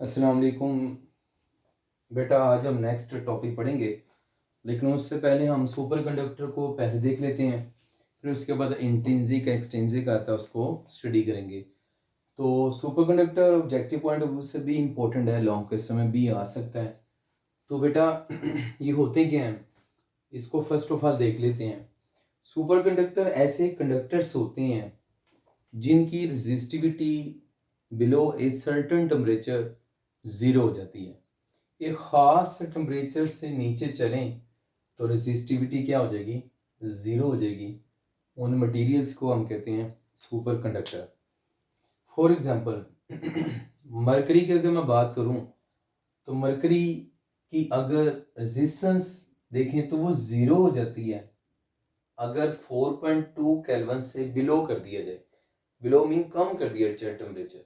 अस्सलाम वालेकुम। बेटा आज हम नेक्स्ट टॉपिक पढ़ेंगे, लेकिन उससे पहले हम सुपर कंडक्टर को पहले देख लेते हैं, फिर उसके बाद इंट्रिंसिक एक्सट्रिंसिक आता है उसको स्टडी करेंगे। तो super conductor objective point of view से भी इम्पोर्टेंट है, लॉन्ग क्वेश्चन में भी आ सकता है। तो बेटा ये होते क्या हैं, इसको फर्स्ट ऑफ ऑल देख लेते हैं। सुपर कंडक्टर ऐसे कंडक्टर्स होते हैं जिनकी resistivity below a certain temperature zero हो जाती है। एक ख़ास टेम्परेचर से नीचे चलें तो रेजिस्टिविटी क्या हो जाएगी, ज़ीरो हो जाएगी। उन मटेरियल्स को हम कहते हैं super conductor. For example mercury की अगर मैं बात करूं तो मरकरी की अगर रेजिस्टेंस देखें तो वो ज़ीरो हो जाती है अगर 4.2 केल्विन से बिलो कर दिया जाए। बिलो मीन कम कर दिया जाए टेम्परेचर।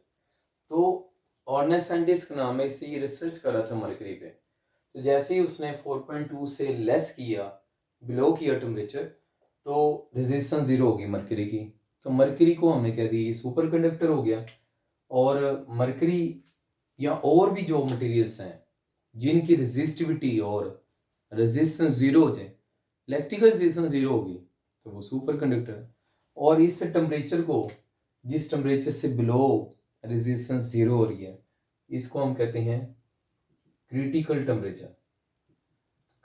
तो ऑर्नेस साइंटिस्ट का नाम है, इसे ये रिसर्च कर रहा था मरकरी पे। तो जैसे ही उसने 4.2 से लेस किया, बिलो किया टेम्परेचर, तो रेजिस्टेंस ज़ीरो होगी मरकरी की। तो मरकरी को हमने कह दिया सुपर कंडक्टर हो गया। और मरकरी या और भी जो मटेरियल्स हैं जिनकी रेजिस्टिविटी और रेजिस्टेंस ज़ीरो हो जाए, इलेक्ट्रिकल रेजिस्टेंस ज़ीरो होगी, तो वो सुपर कंडक्टर है। और इस टेम्परेचर को, जिस टेम्परेचर से बिलो रेजिस्टेंस ज़ीरो हो रही है, इसको हम कहते हैं क्रिटिकल टेम्परेचर।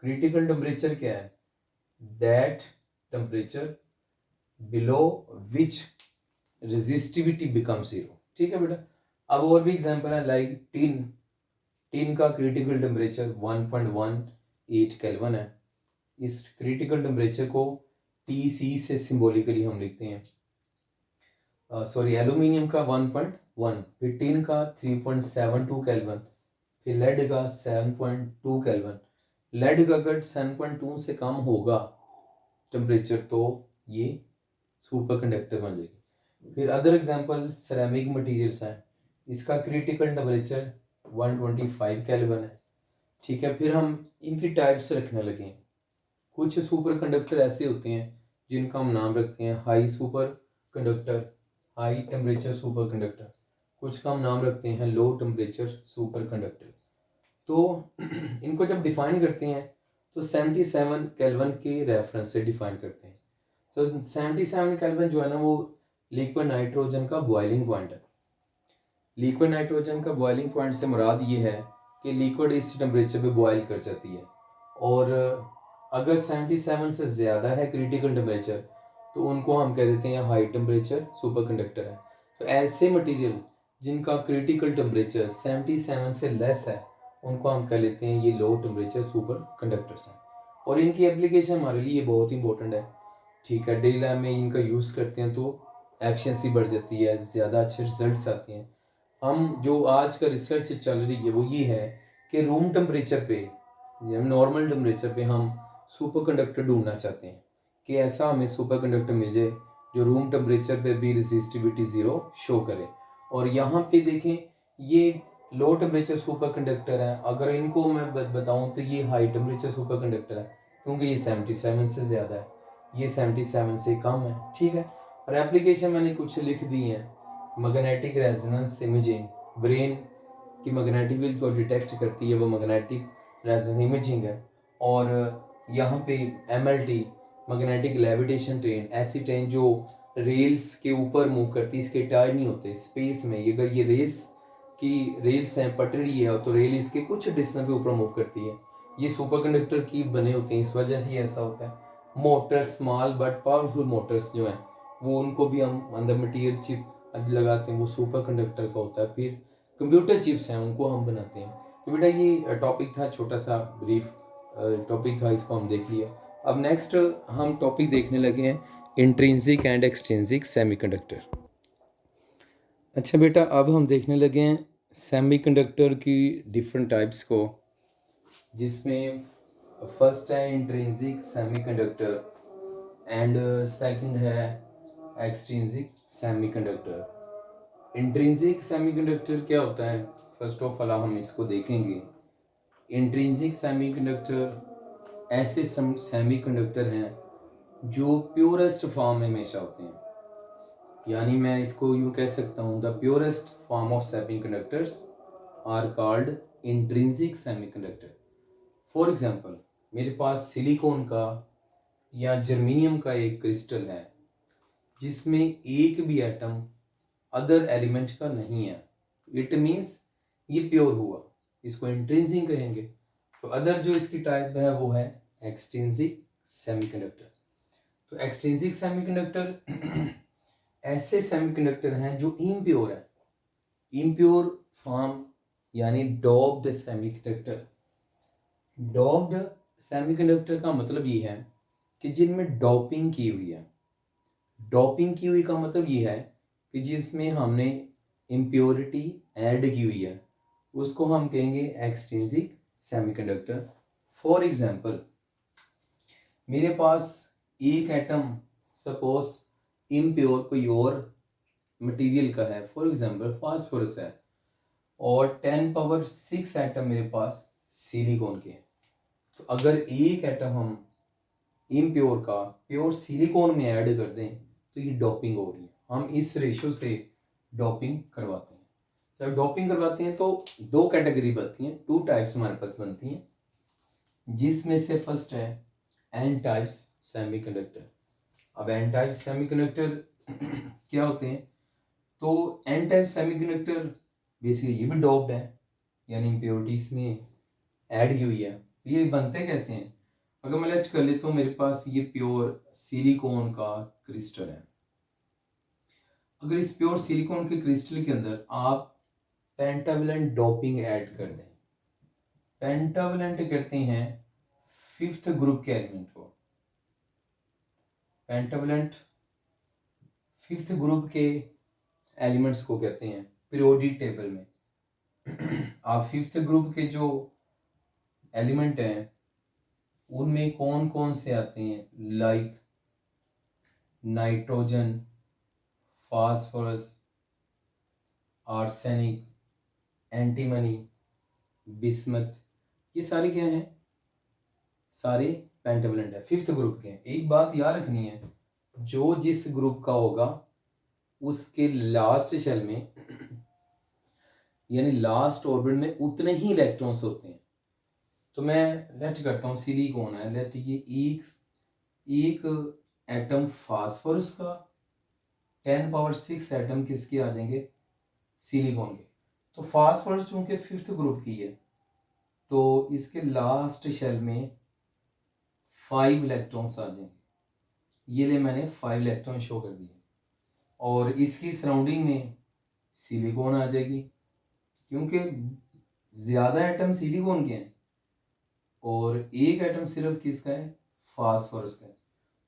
क्रिटिकल टेम्परेचर क्या है? That temperature below which resistivity become zero. ठीक है बेटा। अब और भी एग्जांपल है, लाइक टिन। टिन का क्रिटिकल टेम्परेचर 1.18 केल्विन है। इस क्रिटिकल टेम्परेचर को TC से सिंबॉलिकली हम लिखते हैं। सॉरी, एल्यूमिनियम का 1.1, फिर टिन का 3.72 केल्विन, फिर लेड का 7.2 केल्विन। लेड का अगर 7.2 से कम होगा टेम्परेचर तो ये सुपर कंडक्टर बन जाएगी। फिर अदर एग्जांपल सिरेमिक मटेरियल्स हैं, इसका क्रिटिकल टेम्परेचर 125 केल्विन है। ठीक है। फिर हम इनकी टाइप्स रखने लगे। कुछ सुपर कंडक्टर ऐसे होते हैं जिनका हम नाम रखते हैं high super conductor, high temperature super conductor. कुछ का हम नाम रखते हैं लो टेम्परेचर सुपर कंडक्टर। तो इनको जब डिफाइन करते हैं तो 77 केल्विन के रेफरेंस से डिफाइन करते हैं। तो 77 केल्विन जो है ना, वो लिक्विड नाइट्रोजन का बॉइलिंग पॉइंट है। लिक्विड नाइट्रोजन का बॉइलिंग पॉइंट से मुराद ये है कि लिक्विड इस टेम्परेचर पे बॉयल कर जाती है। और अगर 77 से ज़्यादा है क्रिटिकल टेम्परेचर तो उनको हम कह देते हैं हाई टेम्परेचर सुपर कंडक्टर है। तो ऐसे मटेरियल जिनका क्रिटिकल टेम्परेचर 77 से लेस है उनको हम कह लेते हैं ये लो टेम्परेचर सुपर कंडक्टर्स हैं। और इनकी एप्लीकेशन हमारे लिए बहुत इंपॉर्टेंट है। ठीक है, डेली लाइफ में इनका यूज़ करते हैं तो एफिशिएंसी बढ़ जाती है, ज़्यादा अच्छे रिजल्ट्स आते हैं। हम जो आज का रिसर्च चल रही है वो ये है कि रूम टेम्परेचर पे, नॉर्मल टेम्परेचर पे हम सुपर कंडक्टर ढूंढना चाहते हैं कि ऐसा हमें सुपर कंडक्टर मिल जाए जो रूम टेम्परेचर पे भी रेजिस्टिविटी ज़ीरो शो करे। और यहाँ पे देखें, ये लो टेम्परेचर सुपर कंडक्टर है। अगर इनको मैं बताऊँ तो ये हाई टेम्परेचर सुपर कंडक्टर है, क्योंकि ये 77 से ज़्यादा है, ये 77 से कम है। ठीक है। और एप्लीकेशन मैंने कुछ लिख दी हैं। मैग्नेटिक रेजोनेंस इमेजिंग, ब्रेन की मैग्नेटिक फील्ड को डिटेक्ट करती है, वो मैग्नेटिक रेजोनेंस इमेजिंग है। और यहाँ पे MLT, मैग्नेटिक लेविटेशन ट्रेन, ऐसी ट्रेन जो रेल्स के ऊपर मूव करती है, इसके टायर नहीं होते स्पेस में। अगर ये रेल्स हैं, पटड़ी है, तो रेल इसके कुछ डिस्टेंस पे ऊपर मूव करती है। ये सुपर कंडक्टर की बने होते हैं, इस वजह से ऐसा होता है। Motors, small but powerful Motors जो हैं वो, उनको भी हम अंदर मटीरियल चिप लगाते हैं, वो सुपर कंडक्टर का होता है। फिर कंप्यूटर चिप्स हैं, उनको हम बनाते हैं। तो बेटा ये टॉपिक था, छोटा सा ब्रीफ टॉपिक था, इसको हम देख लिया। अब नेक्स्ट हम टॉपिक देखने लगे हैं इंट्रिंसिक एंड एक्सट्रिंसिक सेमीकंडक्टर। अच्छा बेटा, अब हम देखने लगे हैं सेमीकंडक्टर की डिफरेंट टाइप्स को, जिसमें फर्स्ट है इंट्रिंसिक सेमीकंडक्टर एंड सेकंड है एक्सट्रिंसिक सेमीकंडक्टर। इंट्रिंसिक सेमीकंडक्टर क्या होता है, फर्स्ट ऑफ ऑल हम इसको देखेंगे। इंट्रिंसिक सेमीकंडक्टर ऐसे सेमीकंडक्टर हैं जो प्योरेस्ट फॉर्म में हमेशा होते हैं। यानी मैं इसको यूँ कह सकता हूँ, the purest form of semiconductors are called intrinsic semiconductor. For example, मेरे पास सिलिकॉन का या जर्मेनियम का एक क्रिस्टल है जिसमें एक भी एटम अदर एलिमेंट का नहीं है, इट मीन्स ये प्योर हुआ, इसको इंट्रिंसिक कहेंगे। तो अदर जो इसकी टाइप है वो है एक्सट्रिंसिक सेमीकंडक्टर। तो एक्सट्रिंसिक सेमीकंडक्टर ऐसे सेमीकंडक्टर हैं जो इम्प्योर है, इम्प्योर फॉर्म यानी डोप्ड सेमीकंडक्टर। डोप्ड सेमीकंडक्टर का मतलब ये है कि जिनमें डोपिंग की हुई है। डोपिंग की हुई का मतलब ये है कि जिसमें हमने इम्प्योरिटी ऐड की हुई है, उसको हम कहेंगे एक्सट्रिंसिक सेमीकंडक्टर। फॉर एग्जांपल, मेरे पास एक एटम सपोज इम्प्योर कोई और मटेरियल का है, फॉर एग्जांपल फास्फोरस है, और 10⁶ एटम मेरे पास सिलिकॉन के हैं। तो अगर एक एटम हम इम्प्योर का प्योर सिलिकॉन में ऐड कर दें तो ये डोपिंग हो रही है। हम इस रेशो से डोपिंग करवाते हैं। जब डोपिंग करवाते हैं तो दो कैटेगरी बनती हैं, 2 टाइप्स हमारे पास बनती हैं, जिसमें से फर्स्ट है एन टाइप्स सेमीकंडक्टर। अब एन टाइप सेमीकंडक्टर क्या होते हैं? तो एन टाइप सेमीकंडक्टर बेसिकली ये भी डोप्ड है, यानी इम्प्योरिटीज में ऐड की हुई है। ये बनते कैसे हैं? अगर मैं लेट कर लेता हूँ, मेरे पास ये प्योर सिलिकॉन का क्रिस्टल है। अगर इस प्योर सिलिकॉन के क्रिस्टल के अंदर आप पेंटावलेंट डोपिंग ऐड कर दें, पेंटावलेंट कहते हैं 5th ग्रुप के एलिमेंट को, पेंटावलेंट 5th ग्रुप के एलिमेंट्स को कहते हैं पीरियोडिक टेबल में। आप 5th ग्रुप के जो एलिमेंट हैं उनमें कौन कौन से आते हैं? Like nitrogen, phosphorus, arsenic, antimony, bismuth, ये सारे क्या हैं? सारे पेंटावलेंट है, 5th ग्रुप के हैं। एक बात याद रखनी है, जो जिस ग्रुप का होगा उसके लास्ट शेल में यानी लास्ट ऑर्बिट में उतने ही इलेक्ट्रॉन्स होते हैं। तो मैं लेट करता हूँ सिलिकॉन है, लेट ये एक एटम फास्फोरस का, 10⁶ एटम किसके आ जाएंगे? सिलिकॉन के। तो फास्फोरस चूंकि 5th ग्रुप की है तो इसके लास्ट शेल में 5 इलेक्ट्रॉन्स आ जाएंगे। ये ले मैंने 5 इलेक्ट्रॉन शो कर दिए, और इसकी सराउंडिंग में सिलिकॉन आ जाएगी, क्योंकि ज़्यादा एटम सिलिकॉन के हैं और एक एटम सिर्फ किसका है? फास्फोरस का है।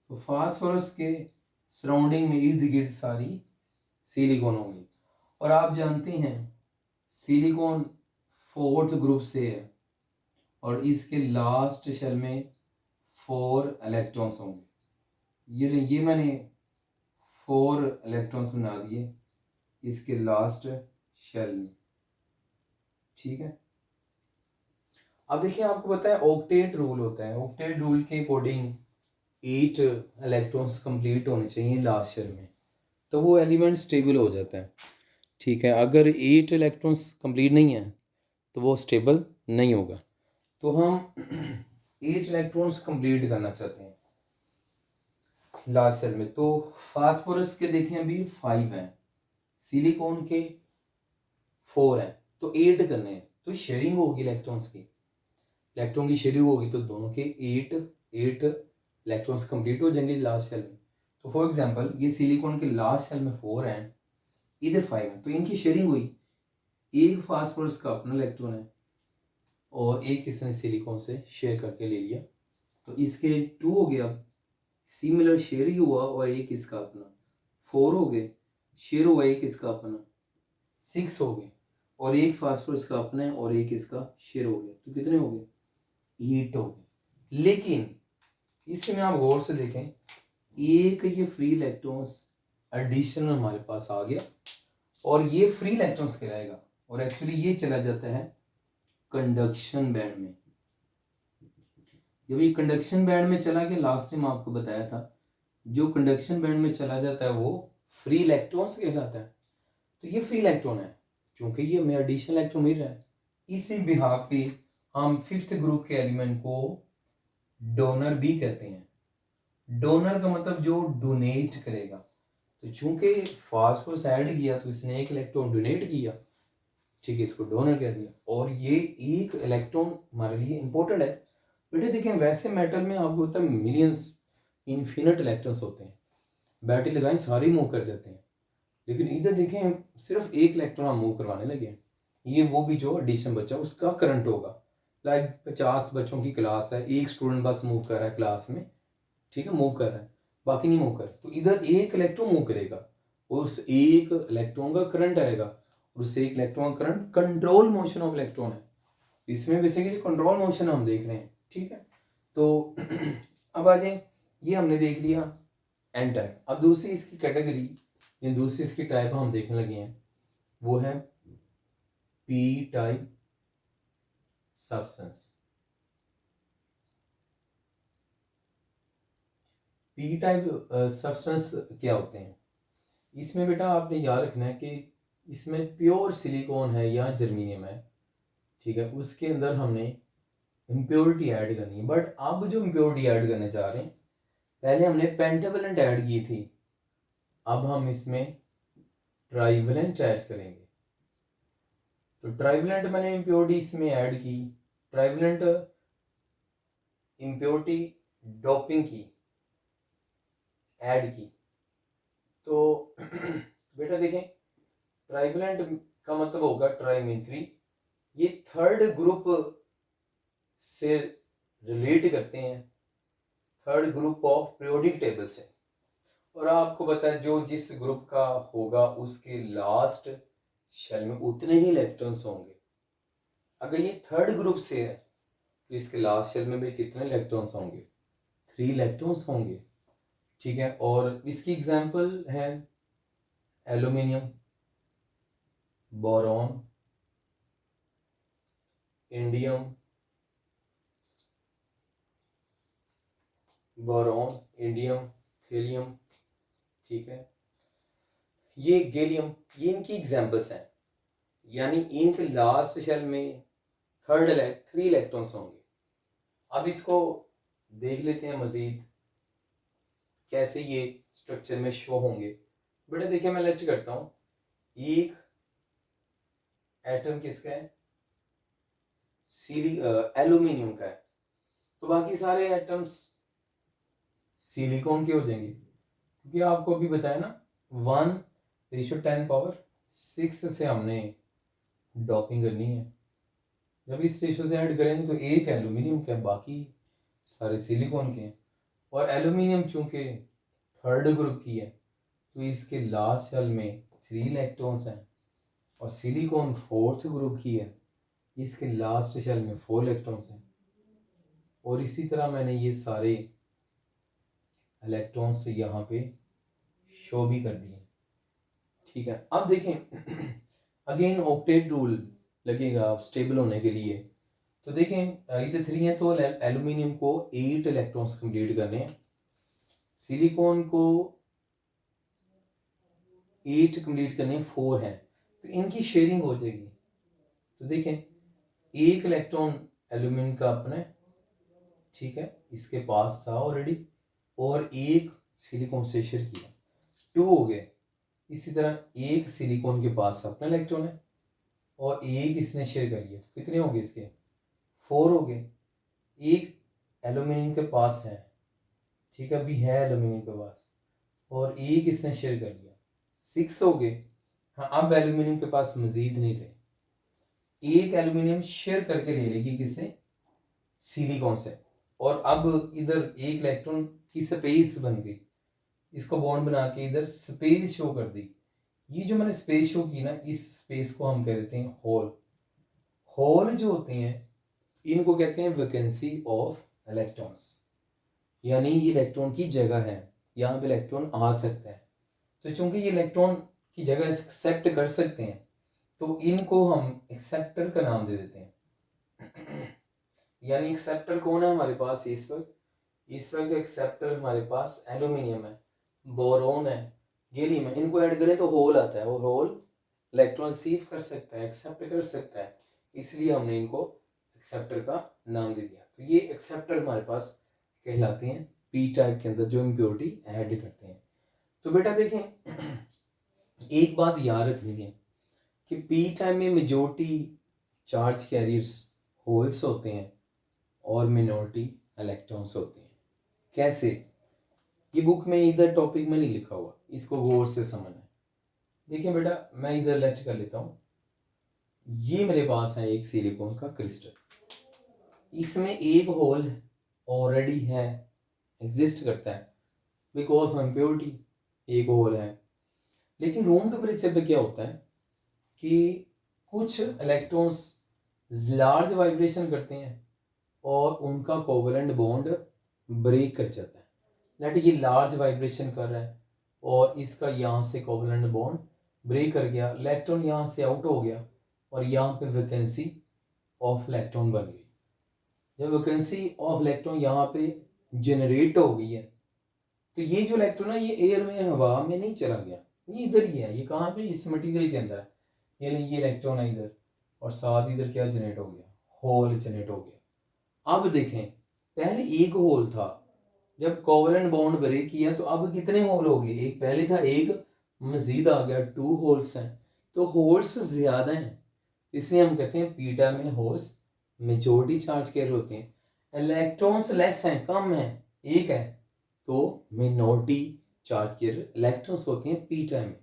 तो फास्फोरस के सराउंडिंग में इर्द गिर्द सारी सिलिकॉन होंगी। और आप जानते हैं सिलिकॉन 4th ग्रुप से है और इसके लास्ट शेल में 4 इलेक्ट्रॉन्स होंगे। ये मैंने 4 इलेक्ट्रॉन्स बना दिए इसके लास्ट शेल में, ठीक है। अब देखिए, आपको पता है ऑक्टेट रूल होता है, ऑक्टेट रूल के अकॉर्डिंग 8 इलेक्ट्रॉन्स कंप्लीट होने चाहिए लास्ट शेल में, तो वो एलिमेंट स्टेबल हो जाता है, ठीक है। अगर 8 इलेक्ट्रॉन्स कंप्लीट नहीं है तो वो स्टेबल नहीं होगा। तो हम 8 इलेक्ट्रॉन्स कंप्लीट करना चाहते हैं लास्ट शेल में। तो फास्फोरस के देखें अभी 5 हैं, सिलिकॉन के 4 हैं, तो 8 करने हैं। तो शेयरिंग होगी इलेक्ट्रॉन्स की, इलेक्ट्रॉन की शेयरिंग होगी तो दोनों के 8 इलेक्ट्रॉन्स कंप्लीट हो जाएंगे लास्ट शेल में। तो फॉर एग्जांपल, ये सिलिकॉन के लास्ट शेल में 4 हैं, इधर 5 हैं, तो इनकी शेयरिंग हुई। एक फास्फोरस का अपना इलेक्ट्रॉन है और एक इसने सिलिकॉन से शेयर करके ले लिया, तो इसके 2 हो गया, सिमिलर शेयर ही हुआ, और एक इसका अपना 4 हो गए, शेयर हुआ एक इसका अपना 6 हो गए, और एक फास्फोरस का अपना है और एक इसका शेयर हो गया, तो कितने हो गए? 8 हो गए। लेकिन इसमें आप गौर से देखें, एक ये फ्री इलेक्ट्रॉन्स एडिशनल हमारे पास आ गया और ये फ्री इलेक्ट्रॉन्स कहलाएगा, और एक्चुअली ये चला जाता है कंडक्शन बैंड में। जब ये कंडक्शन बैंड में चला गया, लास्ट टाइम आपको बताया था, जो कंडक्शन बैंड में चला जाता है वो फ्री इलेक्ट्रॉन्स कहलाता है। तो ये फ्री इलेक्ट्रॉन है, चूंकि ये हमें एडिशनल इलेक्ट्रॉन मिल रहा है, इसी बिहाफ पे हम फिफ्थ ग्रुप के एलिमेंट को डोनर भी कहते हैं। डोनर का मतलब जो डोनेट करेगा। तो चूंकि फास्फोरस ऐड किया तो इसने एक इलेक्ट्रॉन डोनेट किया, ठीक है, इसको डोनर कह दिया। और ये एक इलेक्ट्रॉन हमारे लिए इंपॉर्टेंट है। बेटे देखें, वैसे मेटल में आपको होता है मिलियंस इन्फिनिट इलेक्ट्रॉन्स होते हैं, बैटरी लगाएं सारे मूव कर जाते हैं, लेकिन इधर देखें सिर्फ एक इलेक्ट्रॉन हम मूव करवाने लगे हैं। ये वो भी जो एडिशन बच्चा उसका करंट होगा। लाइक 50 बच्चों की क्लास है, एक स्टूडेंट बस मूव कर रहा है क्लास में, ठीक है, मूव कर रहा है, बाकी नहीं मूव कर, तो इधर एक इलेक्ट्रॉन मूव करेगा, उस एक इलेक्ट्रॉन का करंट आएगा, और उस एक इलेक्ट्रॉन का current control motion of electron है। इसमें बेसिकली कंट्रोल मोशन हम देख रहे हैं, ठीक है। तो अब आ जाए, ये हमने देख लिया एन टाइप। अब दूसरी इसकी कैटेगरी या दूसरी इसकी टाइप हम देखने लगे हैं, वो है P type substance. P type substance क्या होते हैं? इसमें बेटा आपने याद रखना है कि इसमें प्योर सिलिकॉन है या जर्मीनियम है, ठीक है, उसके अंदर हमने इम्प्योरिटी ऐड करनी है। बट अब जो इम्प्योरिटी ऐड करने जा रहे हैं, पहले हमने पेंटावेलेंट ऐड की थी, अब हम इसमें ट्राइवेलेंट ऐड करेंगे। तो ट्राइवेलेंट मैंने इम्प्योरिटी इसमें ऐड की, ट्राइवेलेंट इम्प्योरिटी डोपिंग की ऐड की। तो बेटा देखें, ट्राइवेलेंट का मतलब होगा ट्राई मीन 3, ये थर्ड ग्रुप से रिलेट करते हैं, third group of periodic table से। और आपको पता है जो जिस ग्रुप का होगा उसके लास्ट शेल में उतने ही इलेक्ट्रॉन्स होंगे। अगर ये थर्ड ग्रुप से है तो इसके लास्ट शेल में भी कितने इलेक्ट्रॉन्स होंगे? 3 इलेक्ट्रॉन्स होंगे, ठीक है। और इसकी एग्जांपल है aluminium, boron, indium, boron, indium, helium, ठीक है, ये गैलियम, ये इनकी एग्जांपल्स हैं। यानी इनके लास्ट शेल में 3 इलेक्ट्रॉन्स होंगे। अब इसको देख लेते हैं मजीद कैसे ये स्ट्रक्चर में शो होंगे। बेटा देखिए, मैं लेक्चर करता हूँ, एक एटम किसका है? एल्यूमिनियम का है, तो बाकी सारे एटम्स सिलिकॉन के हो जाएंगे, क्योंकि आपको अभी बताया ना 1:10⁻⁶ से हमने डॉपिंग करनी है। जब इस रेशो से ऐड करेंगे तो एक एल्यूमिनियम का, बाकी सारे सिलिकॉन के हैं। और एल्यूमिनियम चूंकि थर्ड ग्रुप की है तो इसके लास्ट शेल में 3 इलेक्ट्रॉन्स हैं, और सिलिकॉन फोर्थ ग्रुप की है, इसके लास्ट शेल में 4 इलेक्ट्रॉन्स हैं। और इसी तरह मैंने ये सारे इलेक्ट्रॉन्स यहाँ पे शो भी कर दिए, ठीक है। अब देखें अगेन ऑक्टेट रूल लगेगा स्टेबल होने के लिए। तो देखें इधर 3 है तो एल्यूमिनियम को 8 इलेक्ट्रॉन्स कंप्लीट करने हैं, सिलिकॉन को 8 कंप्लीट करने, 4 हैं, तो इनकी शेयरिंग हो जाएगी। तो देखें एक इलेक्ट्रॉन एल्यूमिनियम का अपना है, ठीक है, इसके पास था ऑलरेडी, और एक सिलिकॉन से शेयर किया, 2 हो गए। इसी तरह एक सिलिकॉन के पास अपना इलेक्ट्रॉन है और एक इसने शेयर कर लिया, तो कितने हो गए इसके? 4 हो गए। एक एल्यूमिनियम के पास है, ठीक है, अभी है एल्यूमिनियम के पास, और एक इसने शेयर कर लिया, 6 हो गए। हाँ, अब एल्यूमिनियम के पास मजीद नहीं रहे, एक एल्यूमिनियम शेयर करके ले लेगी किससे? सिलिकॉन से। और अब इधर एक इलेक्ट्रॉन की स्पेस बन गई, इसको बॉन्ड बना के इधर स्पेस शो कर दी। ये जो मैंने स्पेस शो की ना, इस स्पेस को हम कह देते हैं होल। होल जो होते हैं इनको कहते हैं वैकेंसी ऑफ इलेक्ट्रॉन्स, यानी ये इलेक्ट्रॉन की जगह है, यहाँ पे इलेक्ट्रॉन आ सकता है। तो चूंकि ये इलेक्ट्रॉन की जगह एक्सेप्ट कर सकते हैं तो इनको हम एक्सेप्टर का नाम दे देते हैं। यानी एक्सेप्टर कौन है हमारे पास इस वक्त? इस वक्त एक्सेप्टर हमारे पास एल्यूमिनियम है, बोरोन है, गैलियम है। इनको ऐड करें तो होल आता है, और होल इलेक्ट्रॉन रिसीव कर सकता है, एक्सेप्ट कर सकता है, इसलिए हमने इनको एक्सेप्टर का नाम दे दिया। तो ये एक्सेप्टर हमारे पास कहलाते हैं पी टाइप के अंदर जो इम्प्योरिटी ऐड करते हैं। तो बेटा देखें एक बात याद रखनी है कि पी टाइप में मेजॉरिटी चार्ज कैरियर्स होल्स होते हैं और मिनॉरिटी इलेक्ट्रॉन्स होते हैं। कैसे? ये बुक में इधर टॉपिक में नहीं लिखा हुआ, इसको गौर से समझना है। देखिए बेटा मैं इधर लेट कर लेता हूँ। ये मेरे पास है एक सिलिकॉन का क्रिस्टल, इसमें एक होल ऑलरेडी है, एग्जिस्ट करता है बिकॉज ऑफ इम्प्योरिटी, एक होल है। लेकिन रूम टेम्परेचर पे क्या होता है कि कुछ इलेक्ट्रॉन्स लार्ज वाइब्रेशन करते हैं और उनका कोवलेंट बॉन्ड ब्रेक कर जाता है। लेट ये लार्ज वाइब्रेशन कर रहा है और इसका यहाँ से कोवलेंट बॉन्ड ब्रेक कर गया, इलेक्ट्रॉन यहाँ से आउट हो गया और यहाँ पे वैकेंसी ऑफ इलेक्ट्रॉन बन गई। जब वैकेंसी ऑफ इलेक्ट्रॉन यहाँ पे जनरेट हो गई है तो ये जो इलेक्ट्रॉन है ये एयर में, हवा में नहीं चला गया, ये इधर ही है। ये कहाँ पे? इस मटेरियल के अंदर है। ये इलेक्ट्रॉन है इधर और साथ इधर क्या जनरेट हो गया? होल जनरेट हो गया। अब देखें पहले एक होल था, जब कोवलेंट बॉन्ड ब्रेक किया तो अब कितने होल हो गए? एक पहले था, एक मजीद आ गया, 2 होल्स हैं। तो होल्स ज्यादा हैं, इसलिए हम कहते हैं पी टाइप में होल्स मेजॉरिटी चार्ज कैरियर होते हैं। इलेक्ट्रॉन्स लेस हैं, कम है, एक है, तो मिनॉरिटी चार्ज कैरियर इलेक्ट्रॉन्स होते हैं पी टाइप में।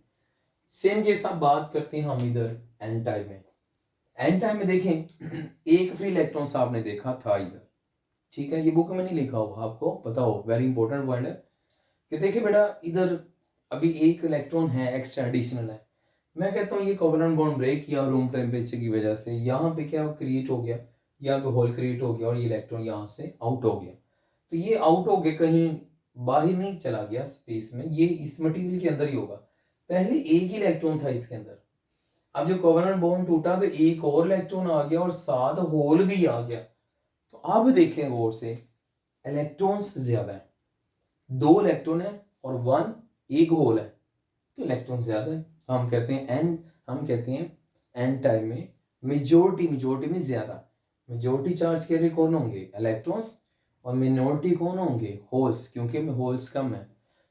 सेम जैसा बात करते हैं हम इधर एन टाइप में। एन टाइप में देखें एक फ्री इलेक्ट्रॉन्स आपने देखा था इधर, ठीक है, ये बुक में नहीं लिखा हुआ, आपको पता हो, वेरी इंपॉर्टेंट पॉइंट है कि देखिए बेटा इधर अभी एक इलेक्ट्रॉन है एक्स्ट्रा एडिशनल है। मैं कहता हूँ ये कोवलेंट बॉन्ड ब्रेक किया रूम टेम्परेचर की वजह से, यहाँ पे क्या क्रिएट हो गया, यहाँ पे होल क्रिएट हो गया और ये इलेक्ट्रॉन यहाँ से आउट हो गया। तो ये आउट हो गया, कहीं बाहर नहीं चला गया स्पेस में, ये इस मटेरियल के अंदर ही होगा। पहले एक ही इलेक्ट्रॉन था इसके अंदर, अब जब कोवलेंट बॉन्ड टूटा तो एक और इलेक्ट्रॉन आ गया और साथ होल भी आ गया। तो अब देखें गौर से, इलेक्ट्रॉन्स ज्यादा है, 2 इलेक्ट्रॉन है और 1 एक होल है, तो इलेक्ट्रॉन ज्यादा है। हम कहते हैं एन टाइप में मेजॉरिटी में ज्यादा, मेजॉरिटी चार्ज कैरियर कौन होंगे? इलेक्ट्रॉन्स, और मिनॉरिटी कौन होंगे? होल्स, क्योंकि होल्स कम है।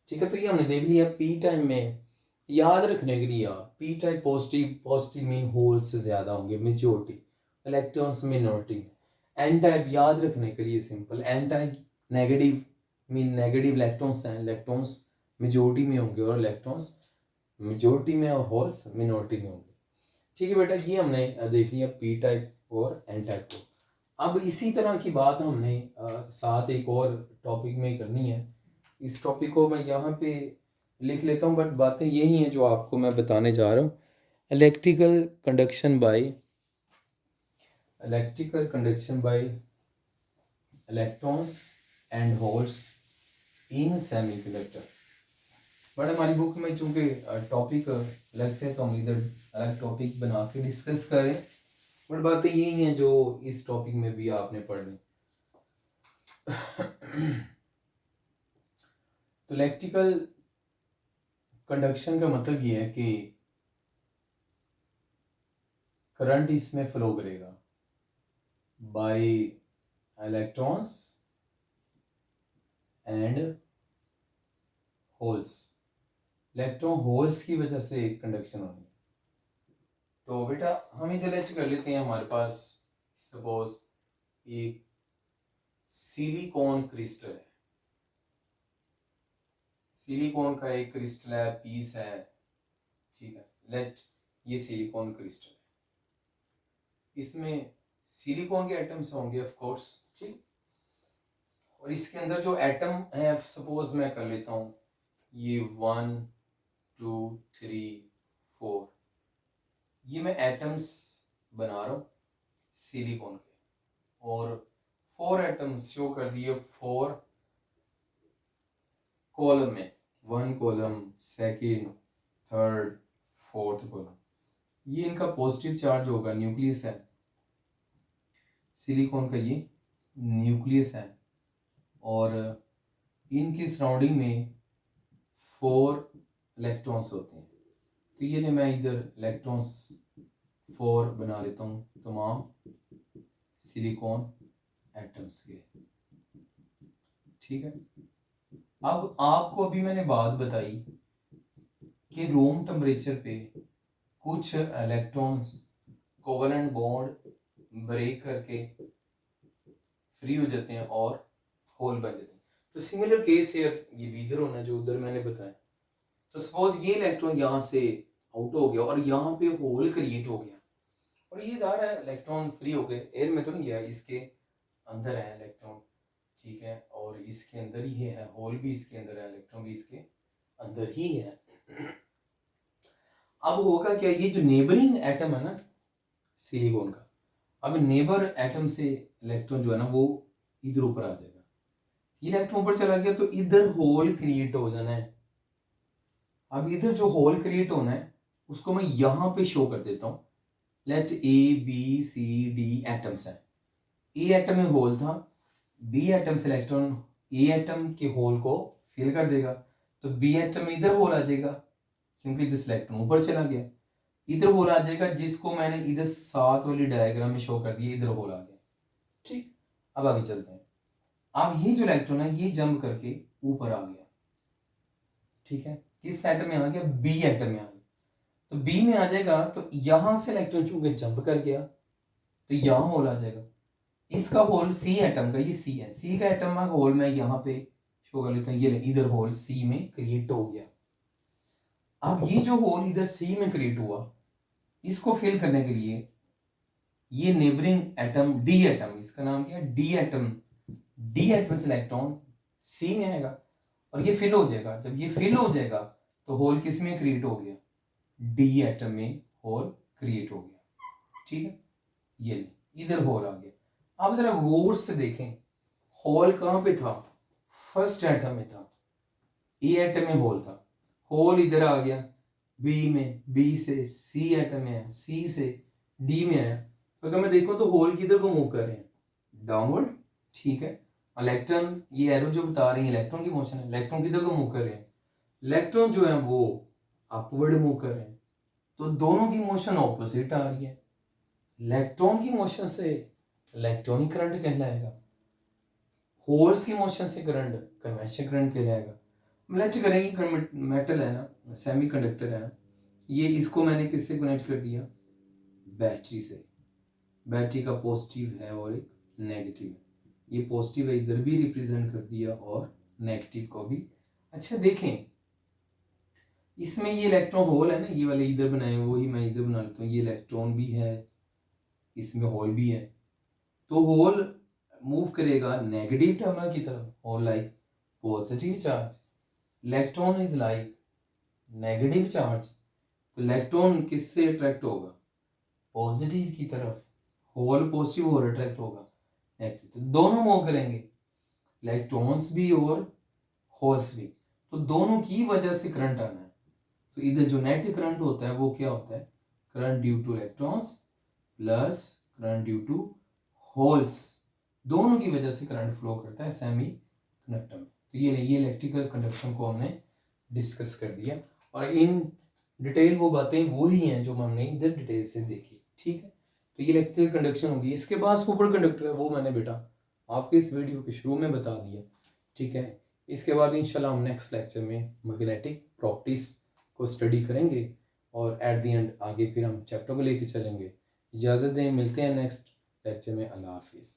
ठीक है, तो ये हमने देख लिया पी टाइप में। याद रखने के लिए यार, P type positive mean holes ज्यादा होंगे, majority, electrons minority. N type याद रखने के लिए simple, N type negative mean negative electrons हैं, इलेक्ट्रॉन्स मेजॉरिटी में होंगे और इलेक्ट्रॉन्स मेजॉरिटी में और होल्स मिनॉरिटी में होंगे। ठीक है बेटा, ये हमने देख लिया पी टाइप और एन टाइप को। अब इसी तरह की बात हमने साथ एक और टॉपिक में करनी है। इस टॉपिक को मैं यहाँ पे लिख लेता हूँ, बट बातें यही हैं जो आपको मैं बताने जा रहा हूँ। Electrical conduction bye electrons and holes in semiconductor. But हमारी बुक में चूंकि टॉपिक अलग से, तो हम इधर अलग टॉपिक बना के डिस्कस करें, बट बातें यही हैं जो इस टॉपिक में भी आपने पढ़नी। तो इलेक्ट्रिकल कंडक्शन का मतलब ये है कि करंट इसमें फ्लो करेगा bye electrons and holes, electron holes की वजह से कंडक्शन होगी। तो बेटा हम इधर लेट कर लेते हैं, हमारे पास सपोज एक सिलिकॉन क्रिस्टल है, सिलिकॉन का एक क्रिस्टल है, पीस है, ठीक है, लेट ये सिलिकॉन क्रिस्टल है, इसमें सिलिकॉन के एटम्स होंगे ऑफ कोर्स, ठीक, और इसके अंदर जो एटम है सपोज मैं कर लेता हूँ ये 1 2 3 4, ये मैं एटम्स बना रहा हूँ सिलिकॉन के, और 4 एटम्स शो कर दिए 4 कॉलम में, 1 column, second, third, fourth column, ये इनका पॉजिटिव चार्ज होगा, न्यूक्लियस है सिलिकॉन का, ये न्यूक्लियस है, और इनकी सराउंडिंग में 4 इलेक्ट्रॉन्स होते हैं, तो ये ले मैं इधर इलेक्ट्रॉन्स 4 बना लेता हूँ तमाम सिलिकॉन एटम्स के, ठीक है। अब आपको अभी मैंने बात बताई कि रूम टेम्परेचर पे कुछ इलेक्ट्रॉन्स कोवेलेंट बॉन्ड ब्रेक करके फ्री हो जाते हैं और होल बन जाते हैं। तो सिमिलर केस है ये भी इधर होना जो उधर मैंने बताया। तो सपोज ये इलेक्ट्रॉन यहाँ से आउट हो गया और यहाँ पे होल क्रिएट हो गया और ये जा रहा है इलेक्ट्रॉन फ्री हो गए, एयर में तो नहीं गया, इसके अंदर है इलेक्ट्रॉन, ठीक है, और इसके अंदर ही है, होल भी इसके अंदर है, इलेक्ट्रॉन भी इसके अंदर ही है। अब होगा क्या, ये जो नेबरिंग एटम है ना सिलिकॉन का, अब नेबर एटम से इलेक्ट्रॉन जो है ना वो इधर ऊपर आ जाएगा, ये इलेक्ट्रॉन ऊपर चला गया तो इधर होल क्रिएट हो जाना है। अब इधर जो होल क्रिएट होना है उसको मैं यहां पे शो कर देता हूं। Let A B C D atoms है, ए एटम में होल था, बी एटम से इलेक्ट्रॉन ए एटम के होल को फिल कर देगा, तो बी एटम में इधर होल आ जाएगा क्योंकि इधर से इलेक्ट्रॉन ऊपर चला गया, इधर होल आ जाएगा जिसको मैंने इधर 7 वाली डायग्राम में शो कर दिया, इधर होल आ गया, ठीक। अब आगे चलते हैं। अब ये जो इलेक्ट्रॉन है ये जंप करके ऊपर आ गया, ठीक है, किस एटम में आ गया, बी एटम में आ गया, तो बी में आ जाएगा तो यहां से इलेक्ट्रॉन चूंकि जंप कर गया तो यहां होल आ जाएगा, इसका होल सी एटम का, ये सी है, सी का एटम का होल मैं यहाँ पे शो कर लेता हूँ, ये इधर होल सी में क्रिएट हो गया। अब ये जो होल इधर सी में क्रिएट हुआ इसको फिल करने के लिए ये नेबरिंग एटम डी एटम, इसका नाम क्या है, डी एटम, डी एटम से इलेक्ट्रॉन सी में आएगा और ये फिल हो जाएगा। जब ये फिल हो जाएगा तो होल किस में क्रिएट हो गया, डी एटम में होल क्रिएट हो गया, ठीक है, ये इधर होल आ गया। अब जरा गौर से देखें होल कहां पे था, फर्स्ट एटम में था, ए एटम में होल था, होल इधर आ गया बी में, बी से सी एटम में आया, सी से डी में आया, तो अगर मैं देखूं तो होल किधर को मूव कर रहे हैं, डाउनवर्ड, ठीक है। इलेक्ट्रॉन, ये एरो जो बता रही है इलेक्ट्रॉन की मोशन है, इलेक्ट्रॉन किधर को मूव कर रहे हैं, इलेक्ट्रॉन जो है वो अपवर्ड मूव कर रहे हैं, तो दोनों की मोशन ऑपोजिट आ रही है। इलेक्ट्रॉन की मोशन से इलेक्ट्रॉनिक करंट कहलाएगा, होल्स की मोशन से करंट कन्वेंशन करंट कहलाएगा। लेट करेंगे मेटल है ना, सेमीकंडक्टर है ना, ये इसको मैंने किससे कनेक्ट कर दिया, बैटरी से, बैटरी का पॉजिटिव है और एक नेगेटिव है, ये पॉजिटिव है इधर भी रिप्रेजेंट कर दिया और नेगेटिव को भी। अच्छा देखें इसमें ये इलेक्ट्रॉन होल है ना, ये वाले इधर बनाए वही मैं इधर बना लेता हूँ, ये इलेक्ट्रॉन भी है इसमें होल भी है, तो होल मूव करेगा नेगेटिव टर्मिनल की तरफ, hole like positive charge, electron is like negative charge, तो इलेक्ट्रॉन किससे अट्रैक्ट होगा, पॉजिटिव की तरफ, होल पॉजिटिव और अट्रैक्ट होगा नेगेटिव, तो दोनों मूव करेंगे, इलेक्ट्रॉन्स भी और होल्स भी, तो दोनों की वजह से करंट आना है। तो इधर जो नेट करंट होता है वो क्या होता है, current due to electrons plus current due to holes, दोनों की वजह से करंट फ्लो करता है सेमी कंडक्टर में। तो ये इलेक्ट्रिकल कंडक्शन को हमने डिस्कस कर दिया और इन डिटेल वो बातें वो ही हैं जो हमने इधर डिटेल से देखी, ठीक है। तो ये इलेक्ट्रिकल कंडक्शन होगी। इसके बाद सुपर कंडक्टर है वो मैंने बेटा आपके इस वीडियो के शुरू में बता दिया, ठीक है। इसके बाद इंशाल्लाह हम नेक्स्ट लेक्चर में मैग्नेटिक प्रॉपर्टीज को स्टडी करेंगे और एट द एंड आगे फिर हम चैप्टर को लेके चलेंगे। इजाज़त दें, मिलते हैं नेक्स्ट लेक्चर में। अल्लाह हाफिज़।